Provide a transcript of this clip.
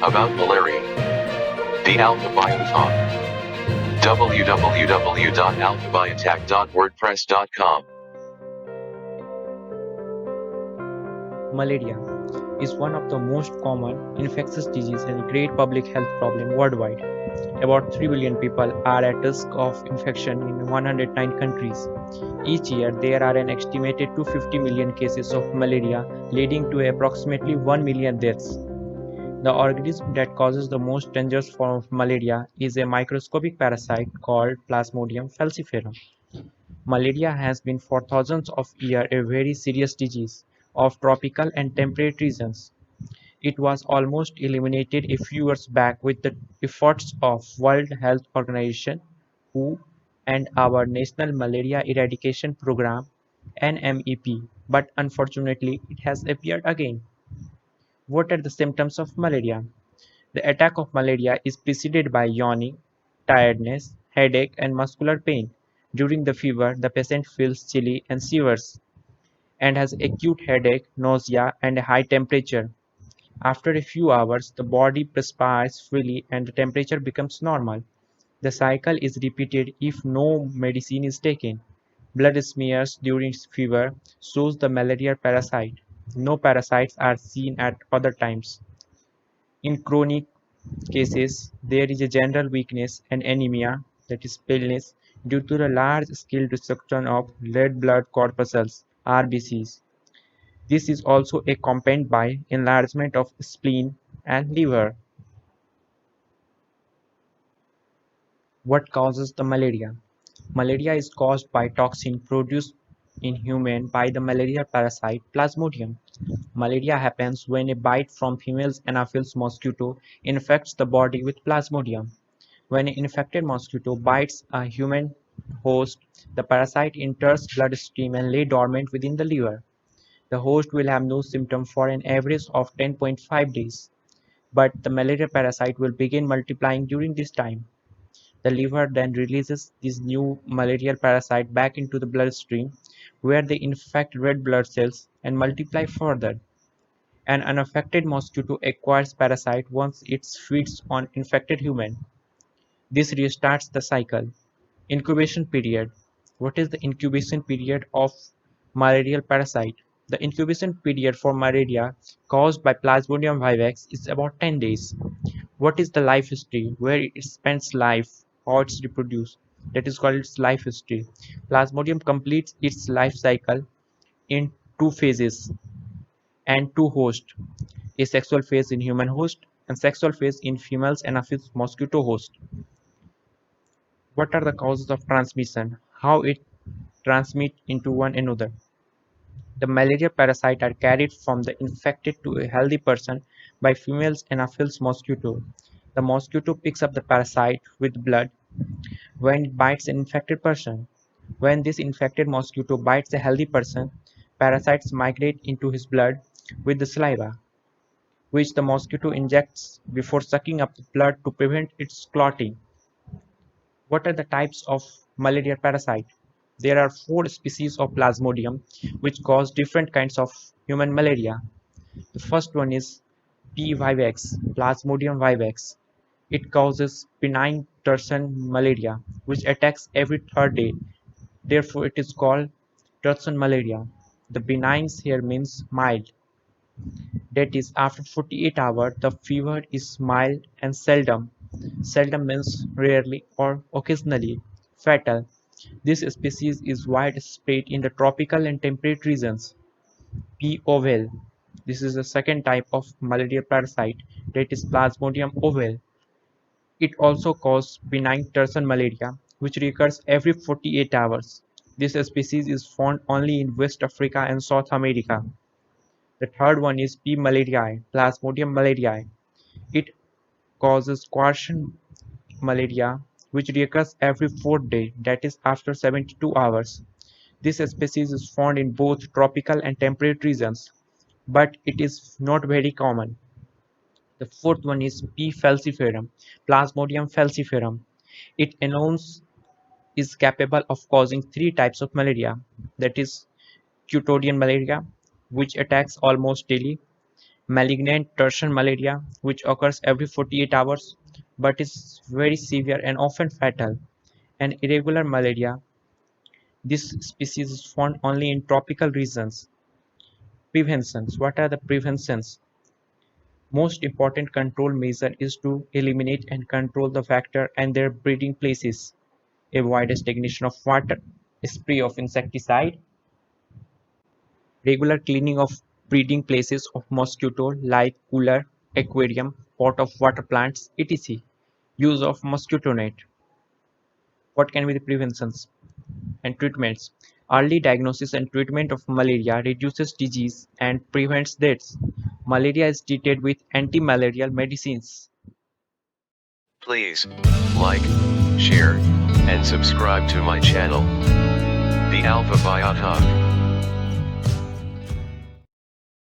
About malaria. The Alphabet Talk. www.alphabetattack.wordpress.com. Malaria is one of the most common infectious diseases and great public health problem worldwide. About 3 billion people are at risk of infection in 109 countries. Each year, there are an estimated 250 million cases of malaria, leading to approximately 1 million deaths. The organism that causes the most dangerous form of malaria is a microscopic parasite called Plasmodium falciparum. Malaria has been for thousands of years a very serious disease of tropical and temperate regions. It was almost eliminated a few years back with the efforts of World Health Organization (WHO) and our National Malaria Eradication Programme (NMEP), but unfortunately it has appeared again. What are the symptoms of malaria? The attack of malaria is preceded by yawning, tiredness, headache, and muscular pain. During the fever, the patient feels chilly and shivers, and has acute headache, nausea, and a high temperature. After a few hours, the body perspires freely and the temperature becomes normal. The cycle is repeated if no medicine is taken. Blood smears during fever shows the malaria parasite. No parasites are seen at other times. In chronic cases, there is a general weakness and anemia, that is paleness, due to the large-scale destruction of red blood corpuscles (RBCs). This is also accompanied by enlargement of spleen and liver. What causes the malaria? Malaria is caused by toxin produced in human by the malaria parasite Plasmodium. Malaria happens when a bite from female Anopheles mosquito infects the body with Plasmodium. When an infected mosquito bites a human host, the parasite enters bloodstream and lay dormant within the liver. The host will have no symptom for an average of 10.5 days, but the malaria parasite will begin multiplying during this time. The liver then releases this new malarial parasite back into the bloodstream, where they infect red blood cells and multiply further. An unaffected mosquito acquires parasite once it feeds on infected human. This restarts the cycle. Incubation period. What is the incubation period of malarial parasite? The incubation period for malaria caused by Plasmodium vivax is about 10 days. What is the life history? Where it spends life, how it's reproduced. That is called its life history. Plasmodium completes its life cycle in two phases and two hosts: a sexual phase in human host and sexual phase in females Anopheles mosquito host. What are the causes of transmission? How it transmit into one another? The malaria parasite are carried from the infected to a healthy person by females Anopheles mosquito. The mosquito picks up the parasite with blood when it bites an infected person. When this infected mosquito bites a healthy person, parasites migrate into his blood with the saliva, which the mosquito injects before sucking up the blood to prevent its clotting. What are the types of malaria parasite? There are 4 species of Plasmodium which cause different kinds of human malaria. The first one is P. vivax, Plasmodium vivax. It causes benign tertian malaria, which attacks every third day. Therefore, it is called tertian malaria. The benign here means mild. That is, after 48 hours, the fever is mild and seldom. Seldom means rarely or occasionally. Fatal. This species is widespread in the tropical and temperate regions. P. ovale. This is the second type of malaria parasite, that is Plasmodium ovale. It also causes benign tertian malaria, which recurs every 48 hours. This species is found only in West Africa and South America. The third one is P. malariae, Plasmodium malariae. It causes quasar malaria, which recurs every fourth day, that is after 72 hours. This species is found in both tropical and temperate regions, but it is not very common. The fourth one is P. falciparum, Plasmodium falciparum. It alone is capable of causing 3 types of malaria, that is quotidian malaria, which attacks almost daily, Malignant tertian malaria, which occurs every 48 hours but is very severe and often fatal, and irregular malaria. This species is found only in tropical regions. Preventions. What are the preventions? Most important control measure is to eliminate and control the vector and their breeding places. Avoid stagnation of water, spray of insecticide, regular cleaning of breeding places of mosquito like cooler, aquarium, pot of water plants, etc. Use of mosquito net. What can be the preventions and treatments? Early diagnosis and treatment of malaria reduces disease and prevents deaths. Malaria is treated with anti-malarial medicines. Please like, share, and subscribe to my channel. The Alpha Biotech.